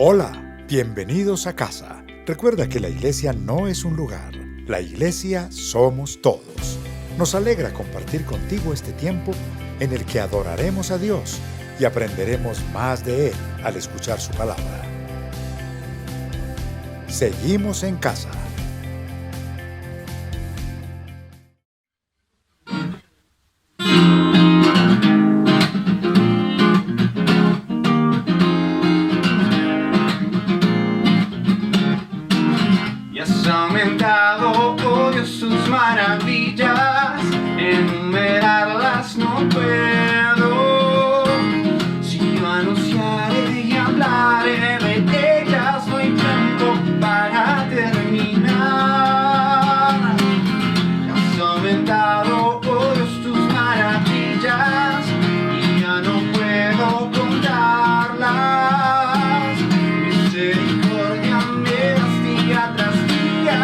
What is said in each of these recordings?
Hola, bienvenidos a casa. Recuerda que la iglesia no es un lugar, la iglesia somos todos. Nos alegra compartir contigo este tiempo en el que adoraremos a Dios y aprenderemos más de Él al escuchar su palabra. Seguimos en casa. Maravillas, enumerarlas no puedo. Si yo anunciaré y hablaré de ellas, no hay tiempo para terminar. Has aumentado, oh Dios, tus maravillas y ya no puedo contarlas. Misericordia me das día tras día.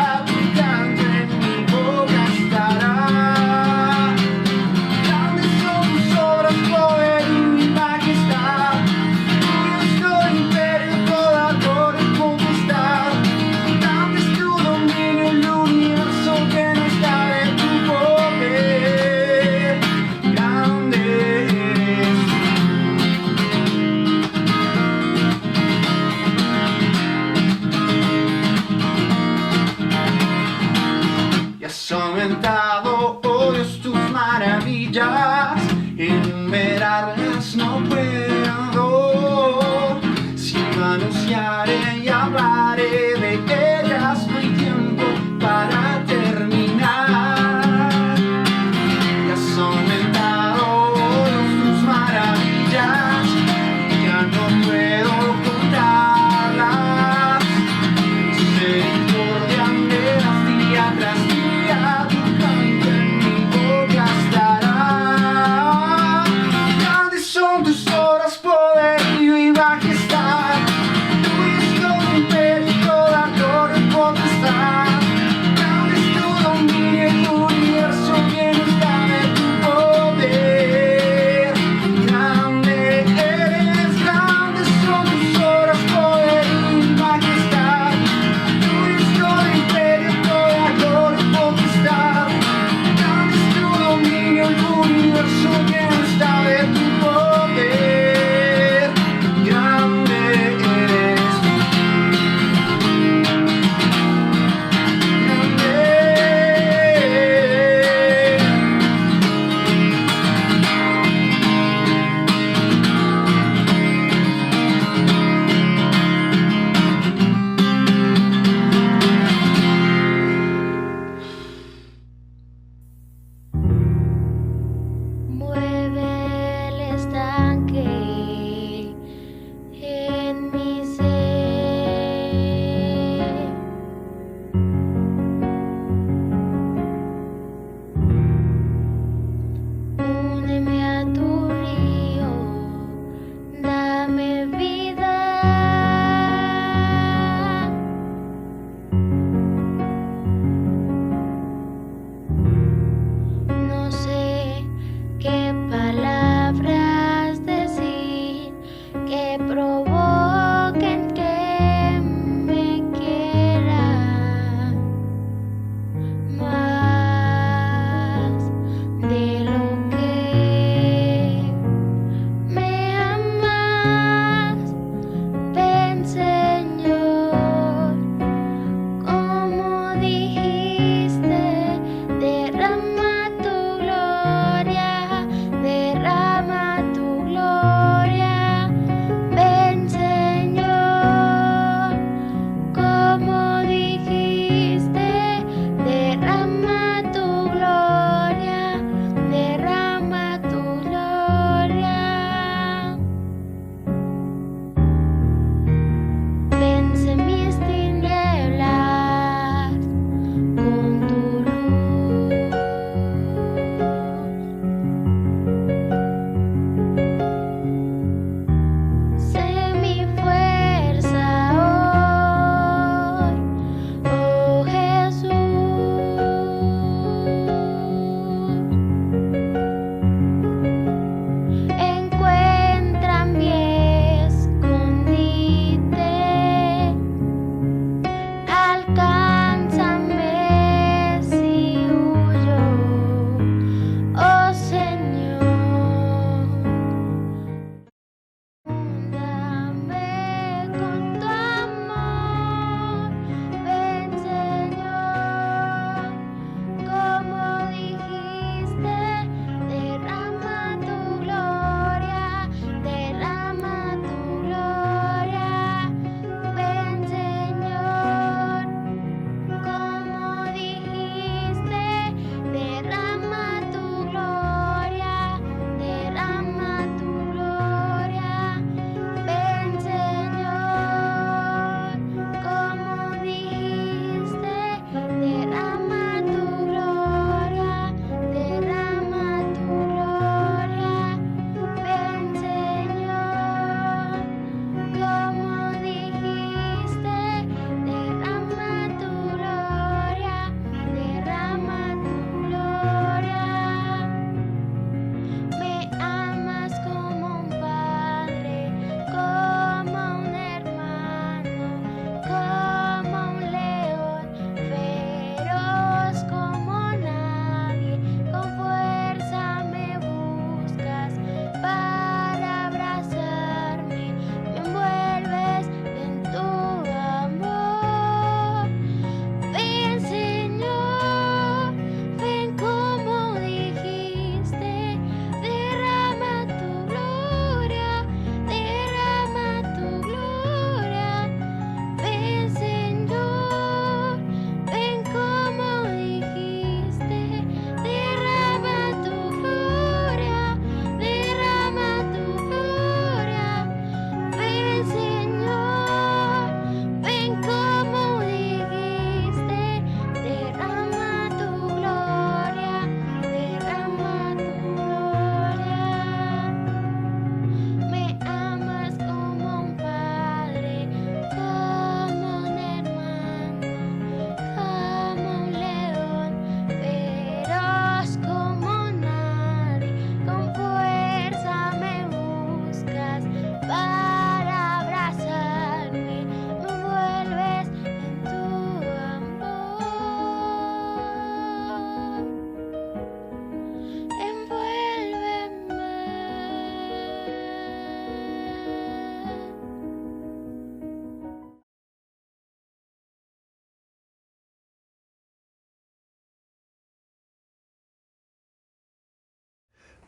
Aumentado, oh Dios, tus maravillas, enumerarlas no puedo. Si yo anunciaré y hablaré de ellas, no hay tiempo para terminar. Y has aumentado, oh Dios, tus maravillas, y ya no puedo contarlas. Misericordia me das día tras día.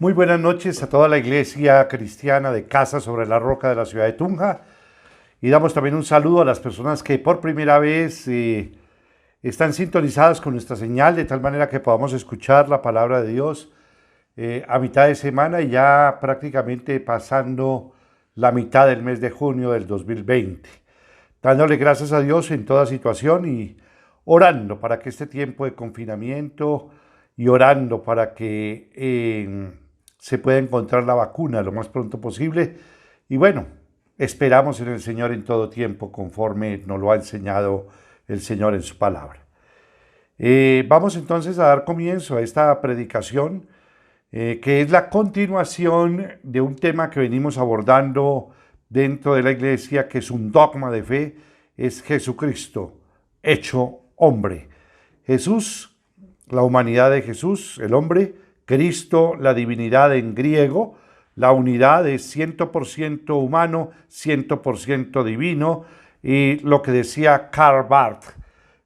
Muy buenas noches a toda la iglesia cristiana de Casa sobre la Roca de la ciudad de Tunja. Y damos también un saludo a las personas que por primera vez están sintonizadas con nuestra señal, de tal manera que podamos escuchar la palabra de Dios a mitad de semana y ya prácticamente pasando la mitad del mes de junio del 2020. Dándole gracias a Dios en toda situación y orando para que este tiempo de confinamiento y orando para que se pueda encontrar la vacuna lo más pronto posible. Y bueno, esperamos en el Señor en todo tiempo, conforme nos lo ha enseñado el Señor en su palabra. Vamos entonces a dar comienzo a esta predicación, que es la continuación de un tema que venimos abordando dentro de la iglesia, que es un dogma de fe, es Jesucristo, hecho hombre. Jesús, la humanidad de Jesús, el hombre, Cristo, la divinidad en griego, la unidad es 100% humano, 100% divino, y lo que decía Karl Barth,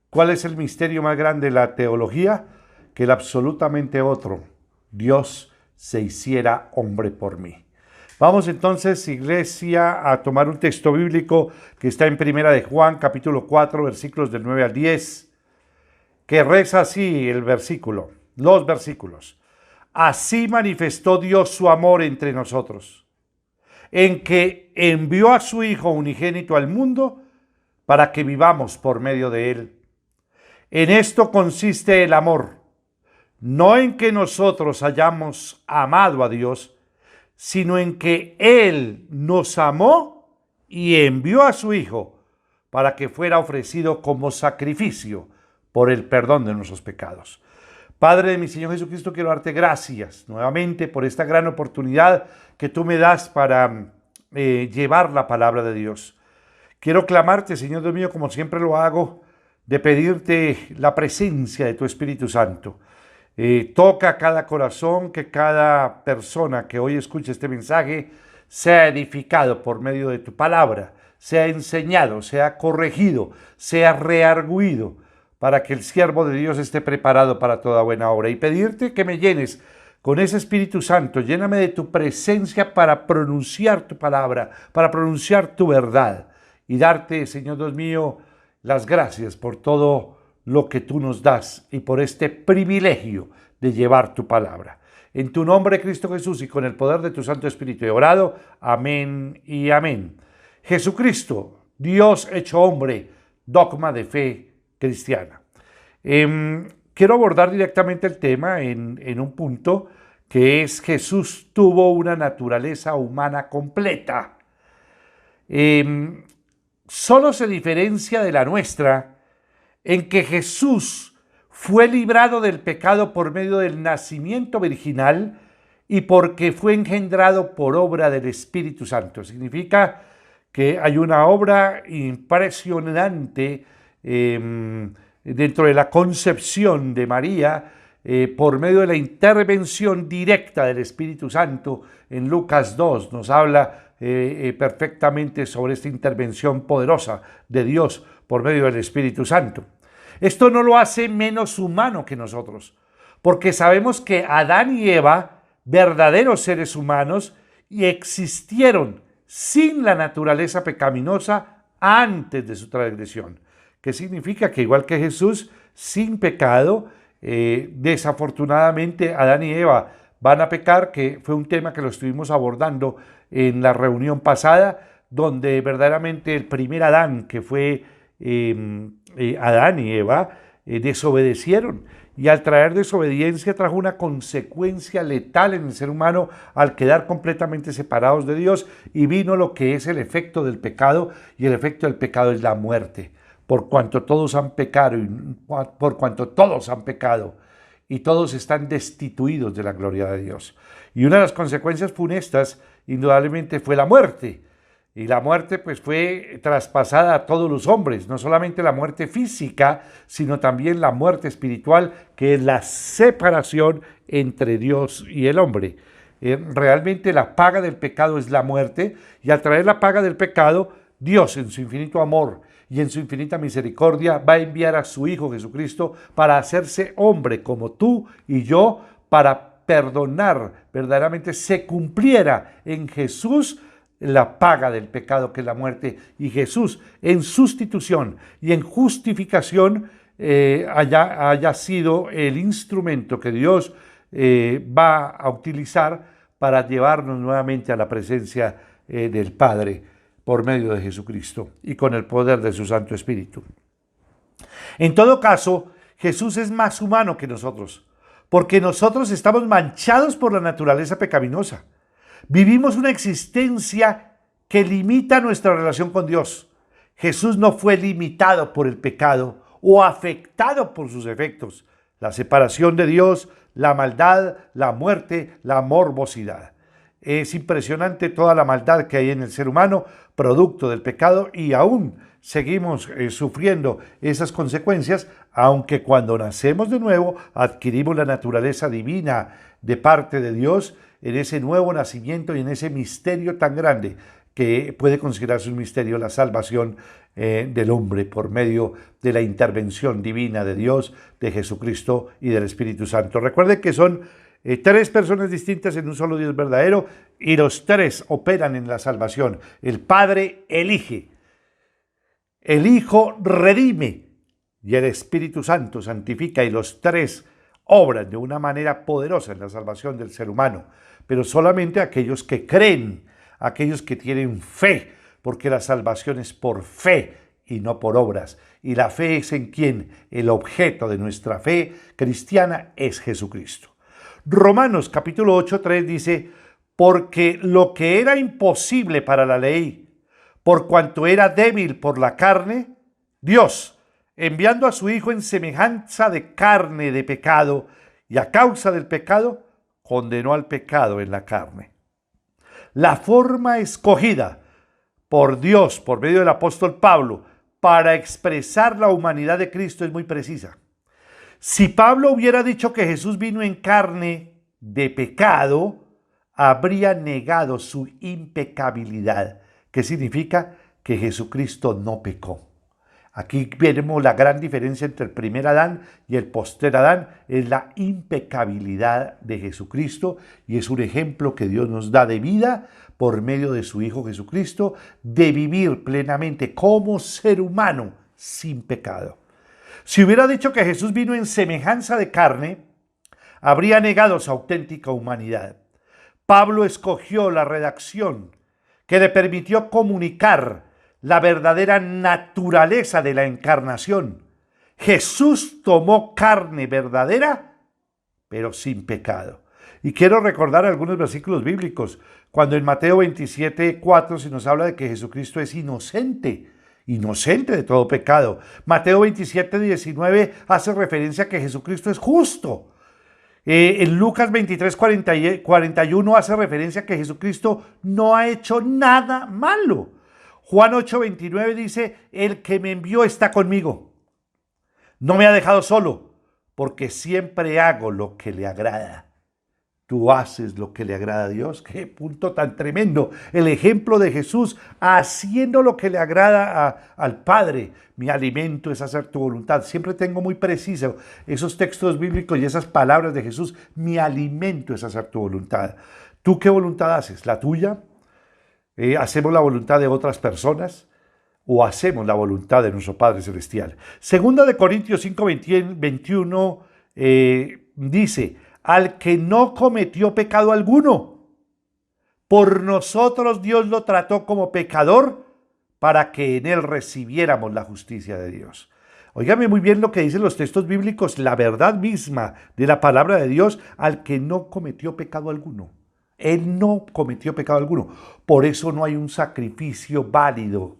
¿cuál es el misterio más grande de la teología? Que el absolutamente otro, Dios se hiciera hombre por mí. Vamos entonces, iglesia, a tomar un texto bíblico que está en Primera de Juan, capítulo 4, versículos del 9 al 10, que reza así el versículo, los versículos. Así manifestó Dios su amor entre nosotros, en que envió a su Hijo unigénito al mundo para que vivamos por medio de él. En esto consiste el amor, no en que nosotros hayamos amado a Dios, sino en que Él nos amó y envió a su Hijo para que fuera ofrecido como sacrificio por el perdón de nuestros pecados. Padre de mi Señor Jesucristo, quiero darte gracias nuevamente por esta gran oportunidad que tú me das para llevar la palabra de Dios. Quiero clamarte, Señor Dios mío, como siempre lo hago, de pedirte la presencia de tu Espíritu Santo. Toca cada corazón, que cada persona que hoy escuche este mensaje sea edificado por medio de tu palabra, sea enseñado, sea corregido, sea reargüido, para que el siervo de Dios esté preparado para toda buena obra. Y pedirte que me llenes con ese Espíritu Santo, lléname de tu presencia para pronunciar tu palabra, para pronunciar tu verdad. Y darte, Señor Dios mío, las gracias por todo lo que tú nos das y por este privilegio de llevar tu palabra. En tu nombre, Cristo Jesús, y con el poder de tu Santo Espíritu he orado. Amén y amén. Jesucristo, Dios hecho hombre, dogma de fe cristiana. Quiero abordar directamente el tema en un punto que es: Jesús tuvo una naturaleza humana completa. Solo se diferencia de la nuestra en que Jesús fue librado del pecado por medio del nacimiento virginal y porque fue engendrado por obra del Espíritu Santo. Significa que hay una obra impresionante dentro de la concepción de María, por medio de la intervención directa del Espíritu Santo. En Lucas 2 nos habla perfectamente sobre esta intervención poderosa de Dios por medio del Espíritu Santo. Esto no lo hace menos humano que nosotros, porque sabemos que Adán y Eva, verdaderos seres humanos, y existieron sin la naturaleza pecaminosa antes de su transgresión. ¿Qué significa? Que igual que Jesús, sin pecado, desafortunadamente Adán y Eva van a pecar, que fue un tema que lo estuvimos abordando en la reunión pasada, donde verdaderamente el primer Adán, que fue Adán y Eva, desobedecieron. Y al traer desobediencia trajo una consecuencia letal en el ser humano al quedar completamente separados de Dios, y vino lo que es el efecto del pecado, y el efecto del pecado es la muerte. Por cuanto todos han pecado, y todos están destituidos de la gloria de Dios. Y una de las consecuencias funestas, indudablemente, fue la muerte. Y la muerte pues fue traspasada a todos los hombres, no solamente la muerte física, sino también la muerte espiritual, que es la separación entre Dios y el hombre. Realmente la paga del pecado es la muerte, y al traer la paga del pecado, Dios en su infinito amor y en su infinita misericordia va a enviar a su Hijo Jesucristo para hacerse hombre como tú y yo, para para perdonar, verdaderamente se cumpliera en Jesús la paga del pecado, que es la muerte, y Jesús en sustitución y en justificación haya sido el instrumento que Dios va a utilizar para llevarnos nuevamente a la presencia del Padre por medio de Jesucristo y con el poder de su Santo Espíritu. En todo caso, Jesús es más humano que nosotros, porque nosotros estamos manchados por la naturaleza pecaminosa. Vivimos una existencia que limita nuestra relación con Dios. Jesús no fue limitado por el pecado o afectado por sus efectos, la separación de Dios, la maldad, la muerte, la morbosidad. Es impresionante toda la maldad que hay en el ser humano, producto del pecado, y aún seguimos sufriendo esas consecuencias, aunque cuando nacemos de nuevo adquirimos la naturaleza divina de parte de Dios en ese nuevo nacimiento y en ese misterio tan grande que puede considerarse un misterio, la salvación del hombre por medio de la intervención divina de Dios, de Jesucristo y del Espíritu Santo. Recuerden que son tres personas distintas en un solo Dios verdadero y los tres operan en la salvación. El Padre elige, el Hijo redime y el Espíritu Santo santifica, y los tres obran de una manera poderosa en la salvación del ser humano, pero solamente aquellos que creen, aquellos que tienen fe, porque la salvación es por fe y no por obras. Y la fe es en quien el objeto de nuestra fe cristiana es Jesucristo. Romanos capítulo 8:3 dice: porque lo que era imposible para la ley, por cuanto era débil por la carne, Dios, enviando a su Hijo en semejanza de carne de pecado, y a causa del pecado, condenó al pecado en la carne. La forma escogida por Dios, por medio del apóstol Pablo, para expresar la humanidad de Cristo es muy precisa. Si Pablo hubiera dicho que Jesús vino en carne de pecado, habría negado su impecabilidad, que significa que Jesucristo no pecó. Aquí vemos la gran diferencia entre el primer Adán y el postrer Adán, es la impecabilidad de Jesucristo, y es un ejemplo que Dios nos da de vida por medio de su Hijo Jesucristo, de vivir plenamente como ser humano sin pecado. Si hubiera dicho que Jesús vino en semejanza de carne, habría negado su auténtica humanidad. Pablo escogió la redacción que le permitió comunicar la verdadera naturaleza de la encarnación. Jesús tomó carne verdadera, pero sin pecado. Y quiero recordar algunos versículos bíblicos, cuando en Mateo 27:4 se nos habla de que Jesucristo es inocente de todo pecado. Mateo 27:19 hace referencia a que Jesucristo es justo. En Lucas 23:41 hace referencia a que Jesucristo no ha hecho nada malo. Juan 8:29 dice: el que me envió está conmigo. No me ha dejado solo, porque siempre hago lo que le agrada. Tú haces lo que le agrada a Dios. ¡Qué punto tan tremendo! El ejemplo de Jesús haciendo lo que le agrada al Padre. Mi alimento es hacer tu voluntad. Siempre tengo muy preciso esos textos bíblicos y esas palabras de Jesús. Mi alimento es hacer tu voluntad. ¿Tú qué voluntad haces? ¿La tuya? ¿Hacemos la voluntad de otras personas? ¿O hacemos la voluntad de nuestro Padre Celestial? Segunda de Corintios 5:21 dice: al que no cometió pecado alguno, por nosotros Dios lo trató como pecador, para que en él recibiéramos la justicia de Dios. Óigame muy bien lo que dicen los textos bíblicos, la verdad misma de la palabra de Dios: al que no cometió pecado alguno. Él no cometió pecado alguno. Por eso no hay un sacrificio válido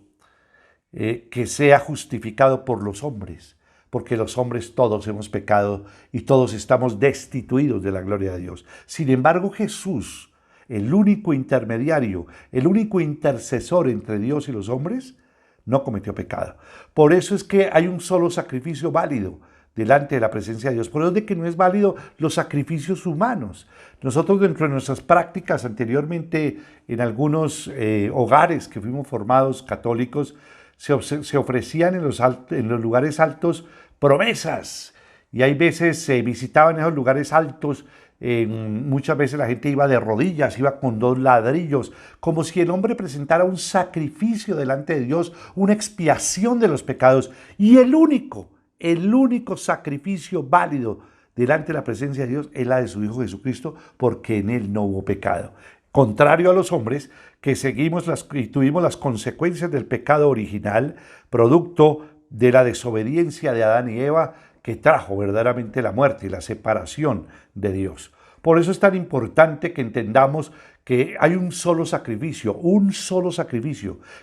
que sea justificado por los hombres, porque los hombres todos hemos pecado y todos estamos destituidos de la gloria de Dios. Sin embargo, Jesús, el único intermediario, el único intercesor entre Dios y los hombres, no cometió pecado. Por eso es que hay un solo sacrificio válido delante de la presencia de Dios. Por eso es de que no es válido los sacrificios humanos. Nosotros, dentro de nuestras prácticas anteriormente, en algunos hogares que fuimos formados católicos, se ofrecían en los lugares altos promesas, y hay veces se visitaban esos lugares altos. Muchas veces la gente iba de rodillas, iba con 2 ladrillos, como si el hombre presentara un sacrificio delante de Dios, una expiación de los pecados. Y el único sacrificio válido delante de la presencia de Dios es la de su Hijo Jesucristo, porque en Él no hubo pecado. Contrario a los hombres que seguimos y tuvimos las consecuencias del pecado original, producto de la desobediencia de Adán y Eva, que trajo verdaderamente la muerte y la separación de Dios. Por eso es tan importante que entendamos que hay un solo sacrificio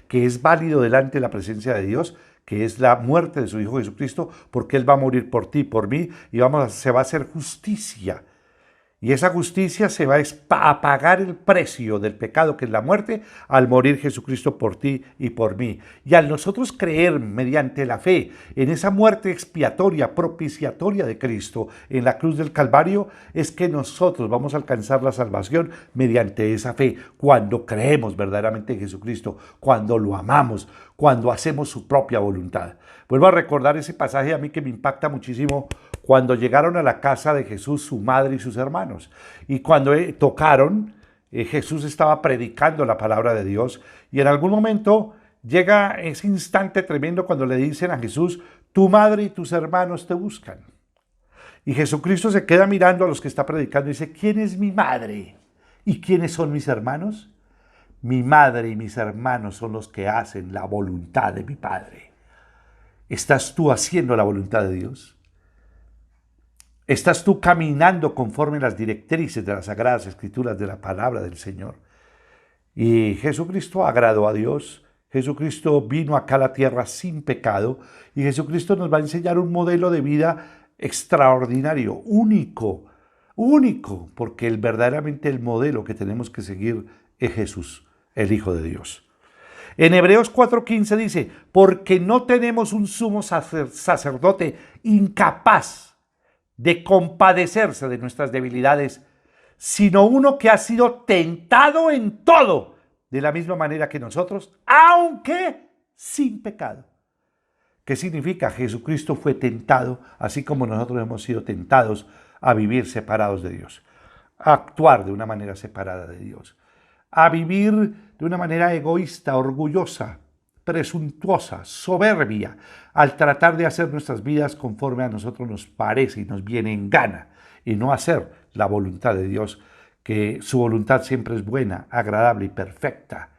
que es válido delante de la presencia de Dios, que es la muerte de su Hijo Jesucristo, porque Él va a morir por ti y por mí, y se va a hacer justicia. Y esa justicia se va a pagar el precio del pecado, que es la muerte, al morir Jesucristo por ti y por mí. Y al nosotros creer mediante la fe en esa muerte expiatoria, propiciatoria de Cristo en la cruz del Calvario, es que nosotros vamos a alcanzar la salvación mediante esa fe, cuando creemos verdaderamente en Jesucristo, cuando lo amamos, cuando hacemos su propia voluntad. Vuelvo a recordar ese pasaje a mí que me impacta muchísimo, cuando llegaron a la casa de Jesús su madre y sus hermanos. Y cuando tocaron, Jesús estaba predicando la palabra de Dios. Y en algún momento llega ese instante tremendo cuando le dicen a Jesús: tu madre y tus hermanos te buscan. Y Jesucristo se queda mirando a los que está predicando y dice: ¿quién es mi madre? ¿Y quiénes son mis hermanos? Mi madre y mis hermanos son los que hacen la voluntad de mi Padre. ¿Estás tú haciendo la voluntad de Dios? ¿Estás tú caminando conforme a las directrices de las Sagradas Escrituras, de la palabra del Señor? Y Jesucristo agradó a Dios. Jesucristo vino acá a la tierra sin pecado, y Jesucristo nos va a enseñar un modelo de vida extraordinario, único, porque verdaderamente el modelo que tenemos que seguir es Jesús, el Hijo de Dios. En Hebreos 4:15 dice: porque no tenemos un sumo sacerdote incapaz de compadecerse de nuestras debilidades, sino uno que ha sido tentado en todo, de la misma manera que nosotros, aunque sin pecado. ¿Qué significa? Jesucristo fue tentado, así como nosotros hemos sido tentados a vivir separados de Dios, a actuar de una manera separada de Dios, a vivir de una manera egoísta, orgullosa, presuntuosa, soberbia, al tratar de hacer nuestras vidas conforme a nosotros nos parece y nos viene en gana, y no hacer la voluntad de Dios, que su voluntad siempre es buena, agradable y perfecta.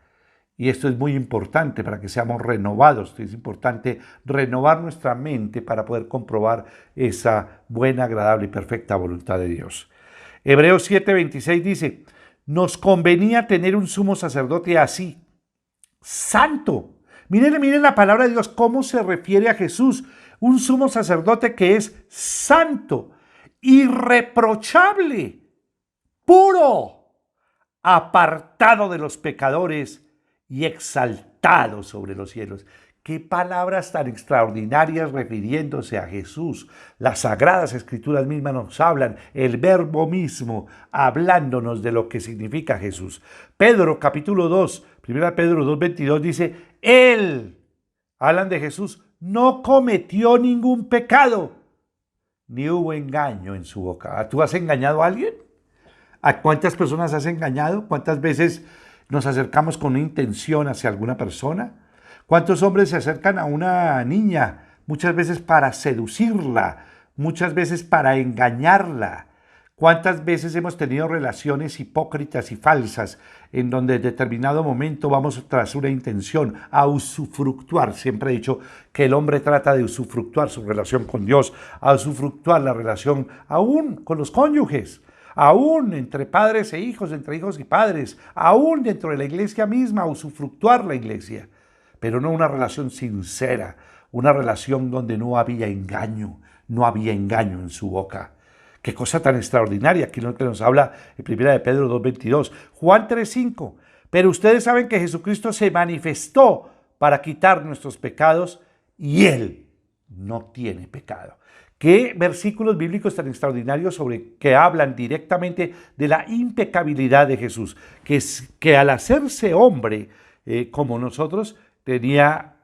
Y esto es muy importante para que seamos renovados. Es importante renovar nuestra mente para poder comprobar esa buena, agradable y perfecta voluntad de Dios. Hebreos 7:26 dice: nos convenía tener un sumo sacerdote así, santo. Miren la palabra de Dios, cómo se refiere a Jesús. Un sumo sacerdote que es santo, irreprochable, puro, apartado de los pecadores y exaltado sobre los cielos. Qué palabras tan extraordinarias refiriéndose a Jesús. Las Sagradas Escrituras mismas nos hablan, el Verbo mismo, hablándonos de lo que significa Jesús. Pedro, capítulo 2, 1 Pedro 2:22 dice: Él, hablan de Jesús, no cometió ningún pecado, ni hubo engaño en su boca. ¿Tú has engañado a alguien? ¿A cuántas personas has engañado? ¿Cuántas veces nos acercamos con una intención hacia alguna persona? ¿Cuántos hombres se acercan a una niña? Muchas veces para seducirla, muchas veces para engañarla. ¿Cuántas veces hemos tenido relaciones hipócritas y falsas en donde en determinado momento vamos tras una intención a usufructuar? Siempre he dicho que el hombre trata de usufructuar su relación con Dios, a usufructuar la relación aún con los cónyuges, aún entre padres e hijos, entre hijos y padres, aún dentro de la iglesia misma, a usufructuar la iglesia. Pero no una relación sincera, una relación donde no había engaño en su boca. Qué cosa tan extraordinaria, aquí lo que nos habla en 1 Pedro 2:22. Juan 3:5, pero ustedes saben que Jesucristo se manifestó para quitar nuestros pecados y Él no tiene pecado. Qué versículos bíblicos tan extraordinarios que hablan directamente de la impecabilidad de Jesús, que al hacerse hombre como nosotros, tenía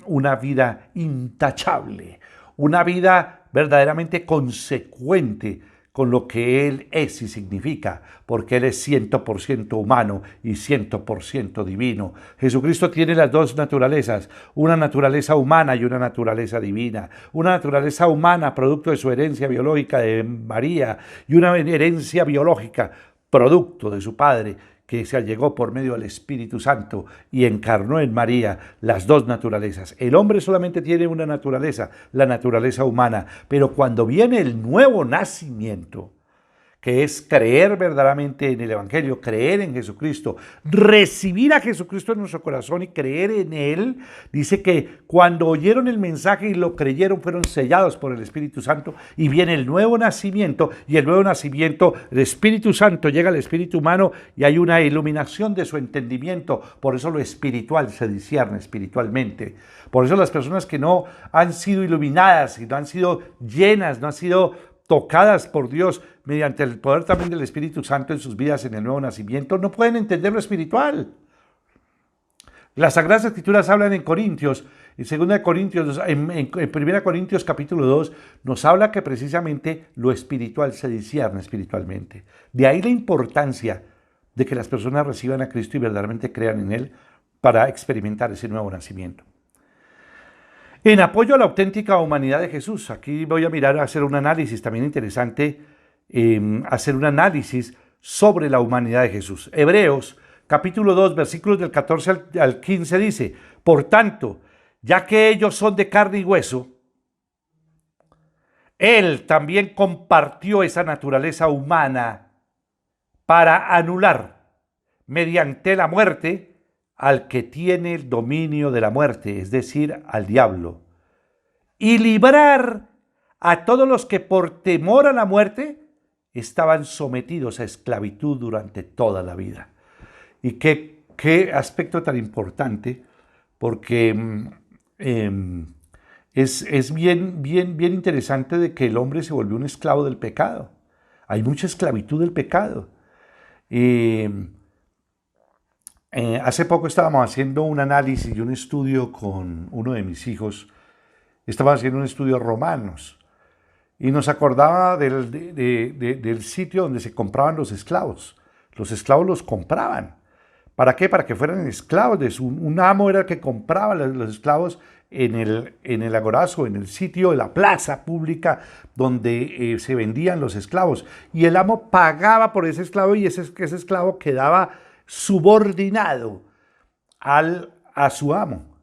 una vida intachable, una vida verdaderamente consecuente con lo que Él es y significa, porque Él es 100% humano y 100% divino. Jesucristo tiene las dos naturalezas, una naturaleza humana y una naturaleza divina. Una naturaleza humana, producto de su herencia biológica de María, y una herencia biológica, producto de su Padre, que se allegó por medio del Espíritu Santo y encarnó en María las dos naturalezas. El hombre solamente tiene una naturaleza, la naturaleza humana, pero cuando viene el nuevo nacimiento, que es creer verdaderamente en el Evangelio, creer en Jesucristo, recibir a Jesucristo en nuestro corazón y creer en Él, dice que cuando oyeron el mensaje y lo creyeron, fueron sellados por el Espíritu Santo, y viene el nuevo nacimiento, y el nuevo nacimiento, el Espíritu Santo llega al espíritu humano y hay una iluminación de su entendimiento. Por eso lo espiritual se discierne espiritualmente. Por eso las personas que no han sido iluminadas y no han sido llenas, no han sido tocadas por Dios mediante el poder también del Espíritu Santo en sus vidas en el nuevo nacimiento, no pueden entender lo espiritual. Las Sagradas Escrituras hablan en Corintios, en 2 Corintios, en 1 Corintios capítulo 2, nos habla que precisamente lo espiritual se discierne espiritualmente. De ahí la importancia de que las personas reciban a Cristo y verdaderamente crean en Él para experimentar ese nuevo nacimiento. En apoyo a la auténtica humanidad de Jesús, aquí voy a mirar a hacer un análisis también interesante, hacer un análisis sobre la humanidad de Jesús. Hebreos, capítulo 2, versículos del 14 al 15 dice: por tanto, ya que ellos son de carne y hueso, Él también compartió esa naturaleza humana para anular, mediante la muerte, al que tiene el dominio de la muerte, es decir, al diablo, y librar a todos los que por temor a la muerte estaban sometidos a esclavitud durante toda la vida. Y qué aspecto tan importante, porque es bien interesante de que el hombre se volvió un esclavo del pecado. Hay mucha esclavitud del pecado. Hace poco estábamos haciendo un análisis y un estudio con uno de mis hijos. Estábamos haciendo un estudio de Romanos y nos acordaba del sitio donde se compraban los esclavos. Los esclavos los compraban. ¿Para qué? Para que fueran esclavos de un amo era el que compraba los esclavos en el agorazo, en el sitio, en la plaza pública donde se vendían los esclavos. Y el amo pagaba por ese esclavo y ese esclavo quedaba subordinado a su amo.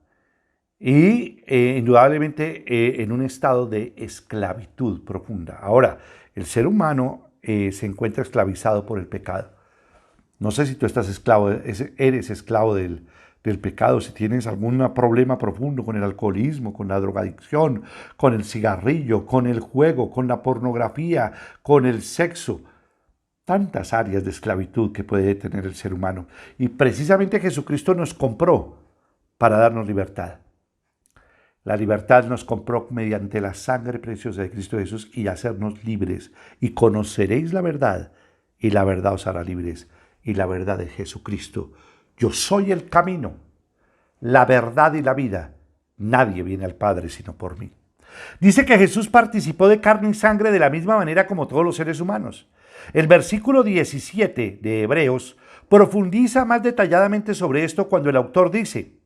Y indudablemente en un estado de esclavitud profunda. Ahora, el ser humano se encuentra esclavizado por el pecado. No sé si tú estás eres esclavo del pecado, si tienes algún problema profundo con el alcoholismo, con la drogadicción, con el cigarrillo, con el juego, con la pornografía, con el sexo. Tantas áreas de esclavitud que puede tener el ser humano. Y precisamente Jesucristo nos compró para darnos libertad. La libertad nos compró mediante la sangre preciosa de Cristo Jesús y hacernos libres. Y conoceréis la verdad, y la verdad os hará libres. Y la verdad de Jesucristo. Yo soy el camino, la verdad y la vida. Nadie viene al Padre sino por mí. Dice que Jesús participó de carne y sangre de la misma manera como todos los seres humanos. El versículo 17 de Hebreos profundiza más detalladamente sobre esto cuando el autor dice: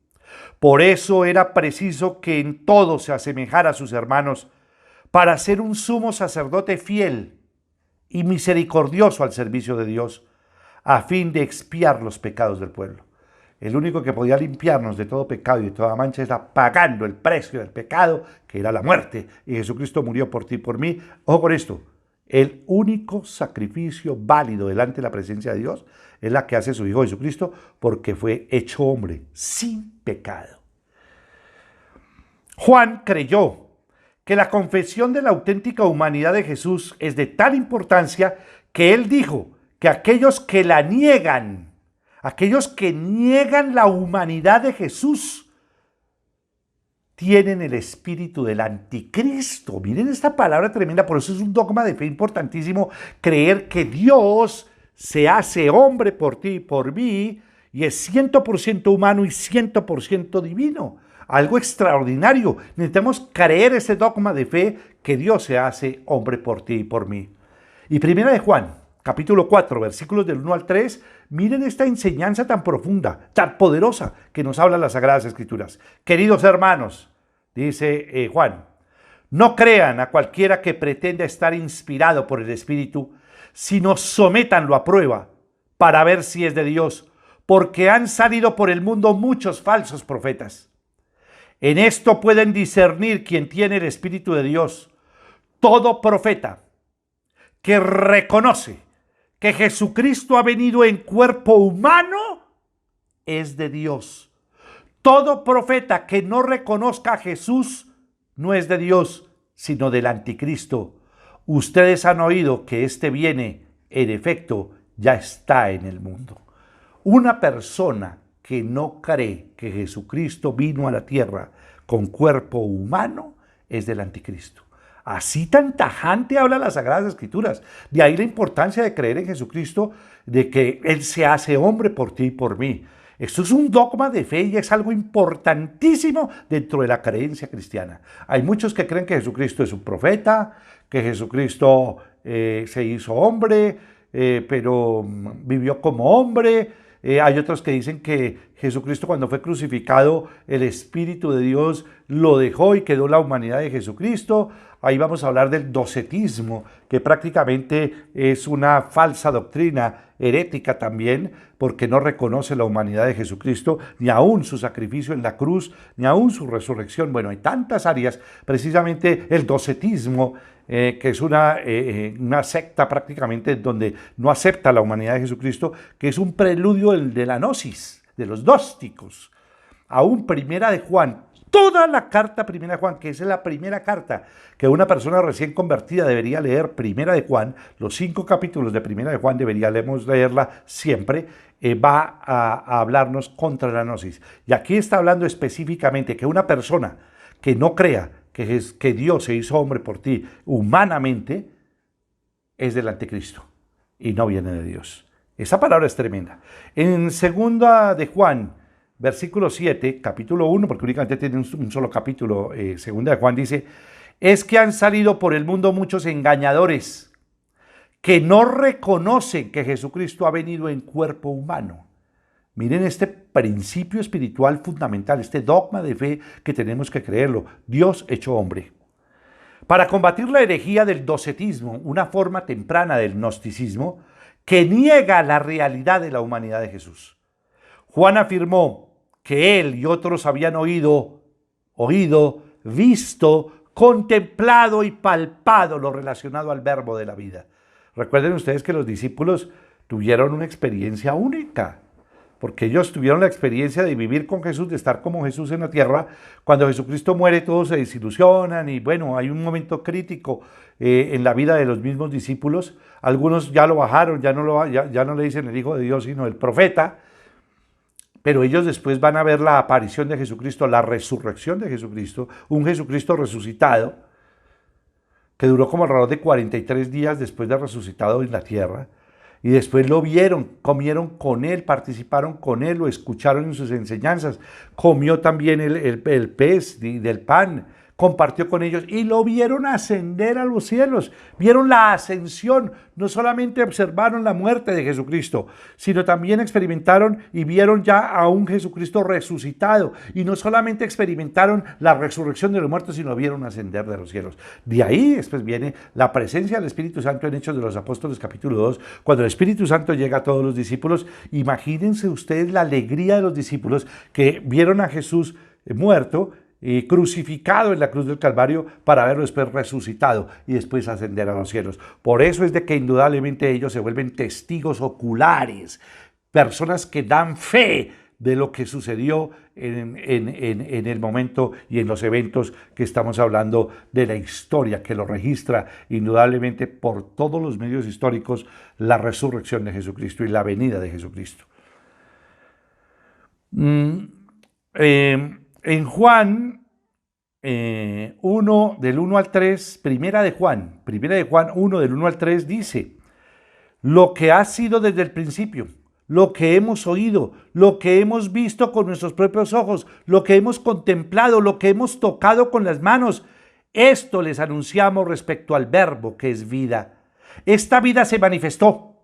por eso era preciso que en todo se asemejara a sus hermanos, para ser un sumo sacerdote fiel y misericordioso al servicio de Dios, a fin de expiar los pecados del pueblo. El único que podía limpiarnos de todo pecado y de toda mancha era pagando el precio del pecado, que era la muerte. Y Jesucristo murió por ti y por mí. Ojo con esto, el único sacrificio válido delante de la presencia de Dios es la que hace su Hijo Jesucristo, porque fue hecho hombre sin pecado. Juan creyó que la confesión de la auténtica humanidad de Jesús es de tal importancia que él dijo que aquellos que la niegan, aquellos que niegan la humanidad de Jesús, tienen el espíritu del anticristo. Miren esta palabra tremenda, por eso es un dogma de fe importantísimo, creer que Dios se hace hombre por ti y por mí, y es 100% humano y 100% divino. algo extraordinario. Necesitamos creer ese dogma de fe que Dios se hace hombre por ti y por mí. Y primera de Juan, capítulo 4, versículos del 1 al 3, miren esta enseñanza tan profunda, tan poderosa que nos hablan las Sagradas Escrituras. Queridos hermanos, dice Juan, no crean a cualquiera que pretenda estar inspirado por el Espíritu, sino sométanlo a prueba para ver si es de Dios, porque han salido por el mundo muchos falsos profetas. En esto pueden discernir quién tiene el Espíritu de Dios. Todo profeta que reconoce que Jesucristo ha venido en cuerpo humano es de Dios. Todo profeta que no reconozca a Jesús no es de Dios, sino del anticristo. Ustedes han oído que éste viene, en efecto, ya está en el mundo. Una persona que no cree que Jesucristo vino a la tierra con cuerpo humano es del anticristo. Así tan tajante habla las Sagradas Escrituras. De ahí la importancia de creer en Jesucristo, de que Él se hace hombre por ti y por mí. Esto es un dogma de fe y es algo importantísimo dentro de la creencia cristiana. Hay muchos que creen que Jesucristo es un profeta, que Jesucristo se hizo hombre, pero vivió como hombre. Hay otros que dicen que Jesucristo, cuando fue crucificado, el Espíritu de Dios lo dejó y quedó la humanidad de Jesucristo. Ahí vamos a hablar del docetismo, que prácticamente es una falsa doctrina herética también, porque no reconoce la humanidad de Jesucristo, ni aún su sacrificio en la cruz, ni aún su resurrección. Bueno, hay tantas áreas, precisamente el docetismo, que es una secta prácticamente donde no acepta la humanidad de Jesucristo, que es un preludio de la gnosis, de los gnósticos. Aún primera de Juan, toda la carta primera de Juan, que es la primera carta que una persona recién convertida debería leer, primera de Juan, los 5 capítulos de primera de Juan deberíamos leerla siempre, va a hablarnos contra la gnosis. Y aquí está hablando específicamente que una persona que no crea que Dios se hizo hombre por ti humanamente, es del anticristo y no viene de Dios. Esa palabra es tremenda. En segunda de Juan, versículo 7, capítulo 1, porque únicamente tiene un solo capítulo, segunda de Juan dice, es que han salido por el mundo muchos engañadores que no reconocen que Jesucristo ha venido en cuerpo humano. Miren este principio espiritual fundamental, este dogma de fe que tenemos que creerlo. Dios hecho hombre. Para combatir la herejía del docetismo, una forma temprana del gnosticismo que niega la realidad de la humanidad de Jesús, Juan afirmó que él y otros habían oído, visto, contemplado y palpado lo relacionado al verbo de la vida. Recuerden ustedes que los discípulos tuvieron una experiencia única, porque ellos tuvieron la experiencia de vivir con Jesús, de estar como Jesús en la tierra. Cuando Jesucristo muere, todos se desilusionan y bueno, hay un momento crítico en la vida de los mismos discípulos. Algunos ya lo bajaron, ya no le dicen el Hijo de Dios, sino el profeta. Pero ellos después van a ver la aparición de Jesucristo, la resurrección de Jesucristo, un Jesucristo resucitado, que duró como alrededor de 43 días después de resucitado en la tierra. Y después lo vieron, comieron con él, participaron con él, lo escucharon en sus enseñanzas. Comió también el pez del pan, compartió con ellos y lo vieron ascender a los cielos. Vieron la ascensión, no solamente observaron la muerte de Jesucristo, sino también experimentaron y vieron ya a un Jesucristo resucitado. Y no solamente experimentaron la resurrección de los muertos, sino vieron ascender de los cielos. De ahí después viene la presencia del Espíritu Santo en Hechos de los Apóstoles capítulo 2, cuando el Espíritu Santo llega a todos los discípulos. Imagínense ustedes la alegría de los discípulos que vieron a Jesús muerto y crucificado en la cruz del Calvario, para verlo después resucitado y después ascender a los cielos. Por eso es de que indudablemente ellos se vuelven testigos oculares, personas que dan fe de lo que sucedió en el momento y en los eventos que estamos hablando de la historia, que lo registra indudablemente por todos los medios históricos la resurrección de Jesucristo y la venida de Jesucristo. En Juan 1, del 1 al 3, primera de Juan 1, del 1 al 3 dice, lo que ha sido desde el principio, lo que hemos oído, lo que hemos visto con nuestros propios ojos, lo que hemos contemplado, lo que hemos tocado con las manos. Esto les anunciamos respecto al Verbo que es vida. Esta vida se manifestó.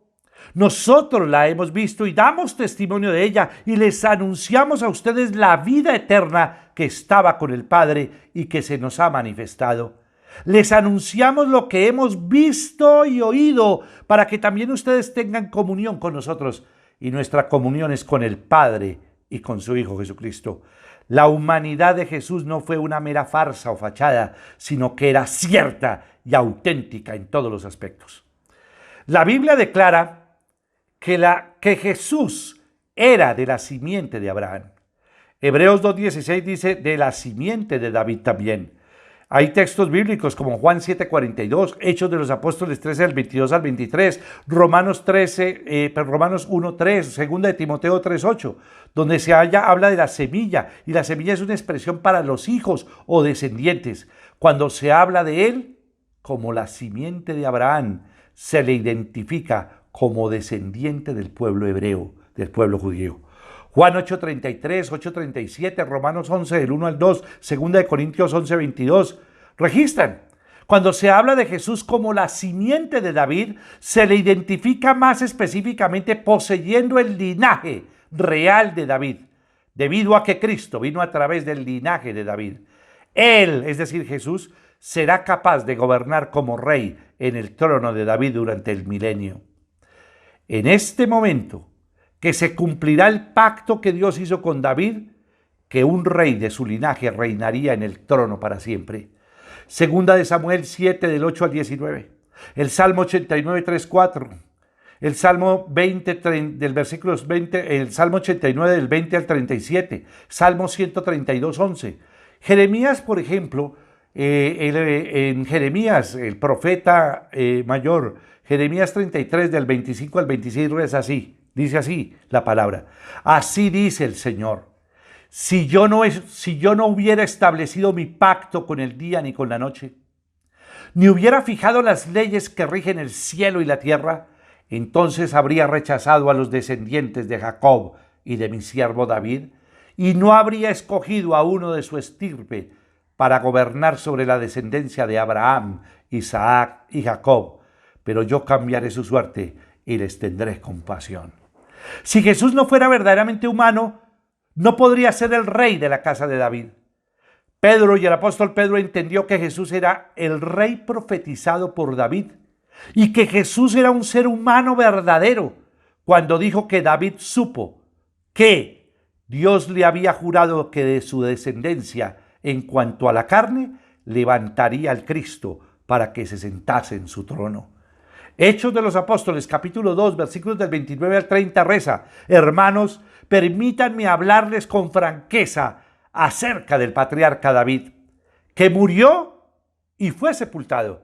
Nosotros la hemos visto y damos testimonio de ella y les anunciamos a ustedes la vida eterna que estaba con el Padre y que se nos ha manifestado. Les anunciamos lo que hemos visto y oído para que también ustedes tengan comunión con nosotros. Y nuestra comunión es con el Padre y con su Hijo Jesucristo. La humanidad de Jesús no fue una mera farsa o fachada, sino que era cierta y auténtica en todos los aspectos. La Biblia declara que Jesús era de la simiente de Abraham. Hebreos 2:16 dice de la simiente de David también. Hay textos bíblicos como Juan 7:42, Hechos de los Apóstoles 13 del 22 al 23, Romanos 1:3, Segunda de Timoteo 3:8, donde habla de la semilla, y la semilla es una expresión para los hijos o descendientes. Cuando se habla de él como la simiente de Abraham, se le identifica como descendiente del pueblo hebreo, del pueblo judío. Juan 8:33, 8:37, Romanos 11, del 1 al 2, Segunda de Corintios 11:22, registran. Cuando se habla de Jesús como la simiente de David, se le identifica más específicamente poseyendo el linaje real de David, debido a que Cristo vino a través del linaje de David. Él, es decir, Jesús, será capaz de gobernar como rey en el trono de David durante el milenio. En este momento que se cumplirá el pacto que Dios hizo con David, que un rey de su linaje reinaría en el trono para siempre. Segunda de Samuel 7, del 8 al 19. El Salmo 89, 3, 4. El Salmo 20, del versículos 20, el Salmo 89, del 20 al 37. Salmo 132, 11. Jeremías, por ejemplo, en Jeremías, el profeta mayor, Jeremías 33, del 25 al 26, reza así, dice así la palabra. Así dice el Señor: si yo no hubiera establecido mi pacto con el día ni con la noche, ni hubiera fijado las leyes que rigen el cielo y la tierra, entonces habría rechazado a los descendientes de Jacob y de mi siervo David, y no habría escogido a uno de su estirpe para gobernar sobre la descendencia de Abraham, Isaac y Jacob, pero yo cambiaré su suerte y les tendré compasión. Si Jesús no fuera verdaderamente humano, no podría ser el rey de la casa de David. Pedro y el apóstol Pedro entendió que Jesús era el rey profetizado por David y que Jesús era un ser humano verdadero cuando dijo que David supo que Dios le había jurado que de su descendencia, en cuanto a la carne, levantaría al Cristo para que se sentase en su trono. Hechos de los Apóstoles, capítulo 2, versículos del 29 al 30, reza: hermanos, permítanme hablarles con franqueza acerca del patriarca David, que murió y fue sepultado,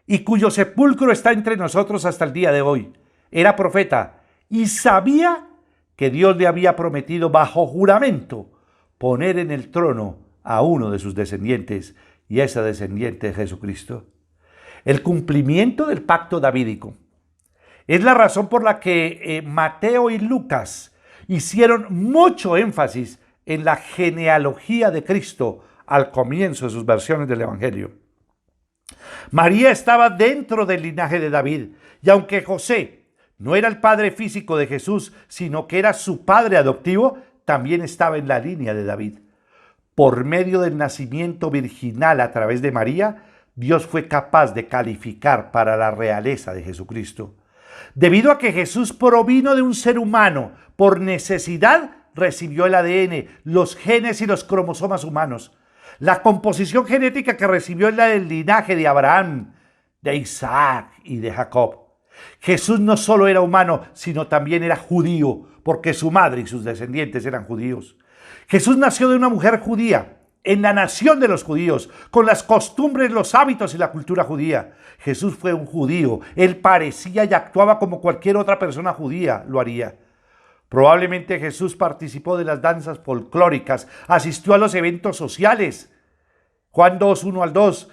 y cuyo sepulcro está entre nosotros hasta el día de hoy. Era profeta y sabía que Dios le había prometido bajo juramento poner en el trono a uno de sus descendientes, y ese descendiente es Jesucristo. El cumplimiento del pacto davídico es la razón por la que Mateo y Lucas hicieron mucho énfasis en la genealogía de Cristo al comienzo de sus versiones del Evangelio. María estaba dentro del linaje de David, y aunque José no era el padre físico de Jesús, sino que era su padre adoptivo, también estaba en la línea de David. Por medio del nacimiento virginal a través de María, Dios fue capaz de calificar para la realeza de Jesucristo. Debido a que Jesús provino de un ser humano, por necesidad recibió el ADN, los genes y los cromosomas humanos. La composición genética que recibió es la del linaje de Abraham, de Isaac y de Jacob. Jesús no solo era humano, sino también era judío, porque su madre y sus descendientes eran judíos. Jesús nació de una mujer judía, en la nación de los judíos, con las costumbres, los hábitos y la cultura judía. Jesús fue un judío. Él parecía y actuaba como cualquier otra persona judía lo haría. Probablemente Jesús participó de las danzas folclóricas, asistió a los eventos sociales. Juan 2, 1 al 2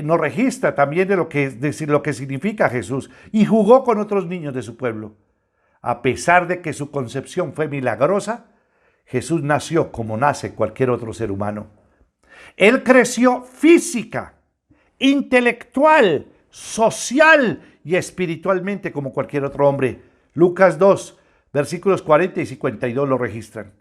nos registra también de lo que significa Jesús, y jugó con otros niños de su pueblo. a pesar de que su concepción fue milagrosa, Jesús nació como nace cualquier otro ser humano. Él creció física, intelectual, social y espiritualmente como cualquier otro hombre. Lucas 2, versículos 40 y 52 lo registran.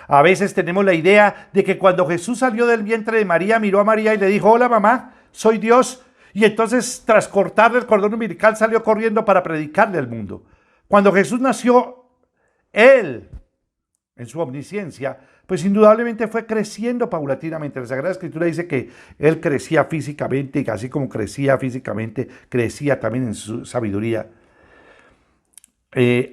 A veces tenemos la idea de que cuando Jesús salió del vientre de María, miró a María y le dijo: hola mamá, soy Dios. Y entonces, tras cortarle el cordón umbilical, salió corriendo para predicarle al mundo. Cuando Jesús nació, él, en su omnisciencia, pues indudablemente fue creciendo paulatinamente. La Sagrada Escritura dice que él crecía físicamente, y así como crecía físicamente, crecía también en su sabiduría.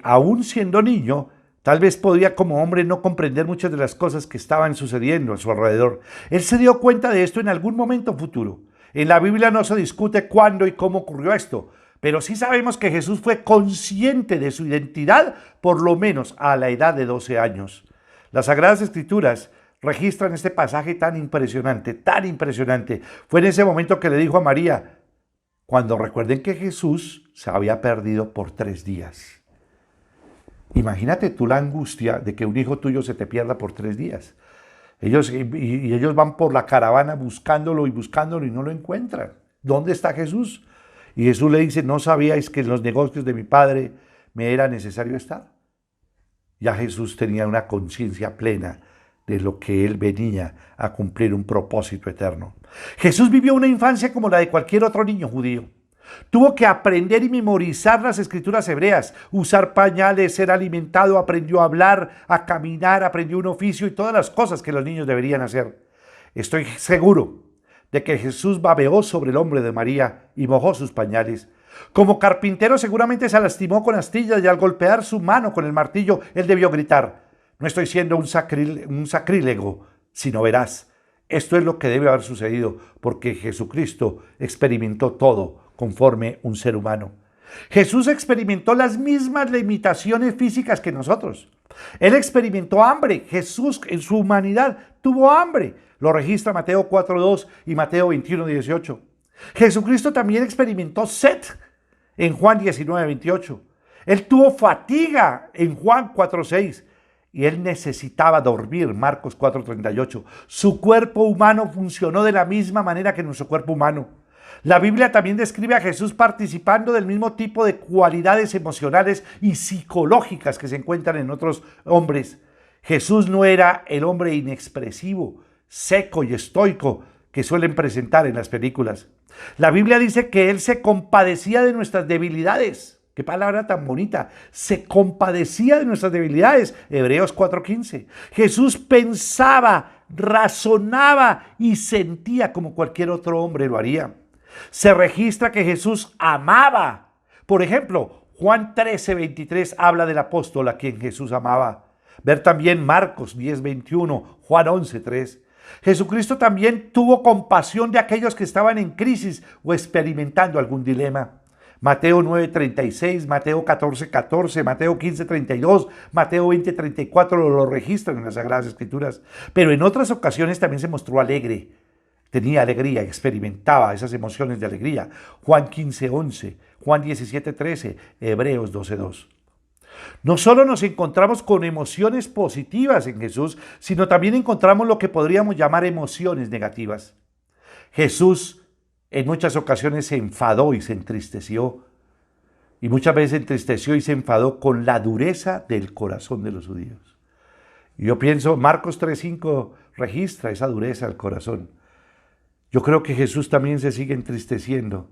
Aún siendo niño, tal vez podía como hombre no comprender muchas de las cosas que estaban sucediendo a su alrededor. Él se dio cuenta de esto en algún momento futuro. En la Biblia no se discute cuándo y cómo ocurrió esto, pero sí sabemos que Jesús fue consciente de su identidad por lo menos a la edad de 12 años. Las Sagradas Escrituras registran este pasaje tan impresionante, tan impresionante. Fue en ese momento que le dijo a María, cuando recuerden que Jesús se había perdido por 3 días. Imagínate tú la angustia de que un hijo tuyo se te pierda por 3 días. Ellos van por la caravana buscándolo y no lo encuentran. ¿Dónde está Jesús? Y Jesús le dice: ¿no sabíais que en los negocios de mi Padre me era necesario estar? Ya Jesús tenía una conciencia plena de lo que él venía a cumplir, un propósito eterno. Jesús vivió una infancia como la de cualquier otro niño judío. Tuvo que aprender y memorizar las escrituras hebreas, usar pañales, ser alimentado, aprendió a hablar, a caminar, aprendió un oficio y todas las cosas que los niños deberían hacer. Estoy seguro de que Jesús babeó sobre el hombro de María y mojó sus pañales. Como carpintero seguramente se lastimó con astillas y al golpear su mano con el martillo, él debió gritar: no estoy siendo un sacrílego, sino veraz. Esto es lo que debe haber sucedido, porque Jesucristo experimentó todo conforme un ser humano. Jesús experimentó las mismas limitaciones físicas que nosotros. Él experimentó hambre. Jesús en su humanidad tuvo hambre. Lo registra Mateo 4:2 y Mateo 21:18. Jesucristo también experimentó sed en Juan 19:28. Él tuvo fatiga en Juan 4:6. Y él necesitaba dormir, Marcos 4:38. Su cuerpo humano funcionó de la misma manera que nuestro cuerpo humano. La Biblia también describe a Jesús participando del mismo tipo de cualidades emocionales y psicológicas que se encuentran en otros hombres. Jesús no era el hombre inexpresivo, seco y estoico que suelen presentar en las películas. La Biblia dice que él se compadecía de nuestras debilidades. Qué palabra tan bonita. Se compadecía de nuestras debilidades. Hebreos 4:15. Jesús pensaba, razonaba y sentía como cualquier otro hombre lo haría. Se registra que Jesús amaba. Por ejemplo, Juan 13:23 habla del apóstol a quien Jesús amaba. Ver también Marcos 10:21, Juan 11:3. Jesucristo también tuvo compasión de aquellos que estaban en crisis o experimentando algún dilema. Mateo 9:36, Mateo 14:14, Mateo 15:32, Mateo 20:34 lo registran en las Sagradas Escrituras. Pero en otras ocasiones también se mostró alegre. Tenía alegría, experimentaba esas emociones de alegría. Juan 15:11, Juan 17:13, Hebreos 12:2. No solo nos encontramos con emociones positivas en Jesús, sino también encontramos lo que podríamos llamar emociones negativas. Jesús en muchas ocasiones se enfadó y se entristeció. Y muchas veces se entristeció y se enfadó con la dureza del corazón de los judíos. Y yo pienso, Marcos 3:5 registra esa dureza del corazón. Yo creo que Jesús también se sigue entristeciendo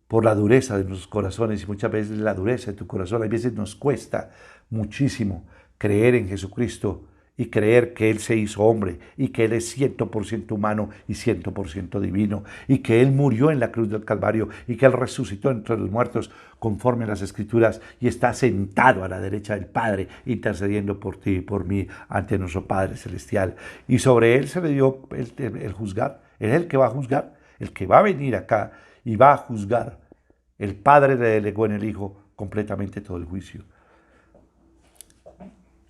por la dureza de nuestros corazones y muchas veces la dureza de tu corazón. A veces nos cuesta muchísimo creer en Jesucristo y creer que Él se hizo hombre y que Él es 100% humano y 100% divino y que Él murió en la cruz del Calvario y que Él resucitó entre los muertos conforme a las Escrituras y está sentado a la derecha del Padre intercediendo por ti y por mí ante nuestro Padre Celestial. Y sobre Él se le dio el juzgar. Él es el que va a juzgar, el que va a venir acá y va a juzgar. El Padre le delegó en el Hijo completamente todo el juicio.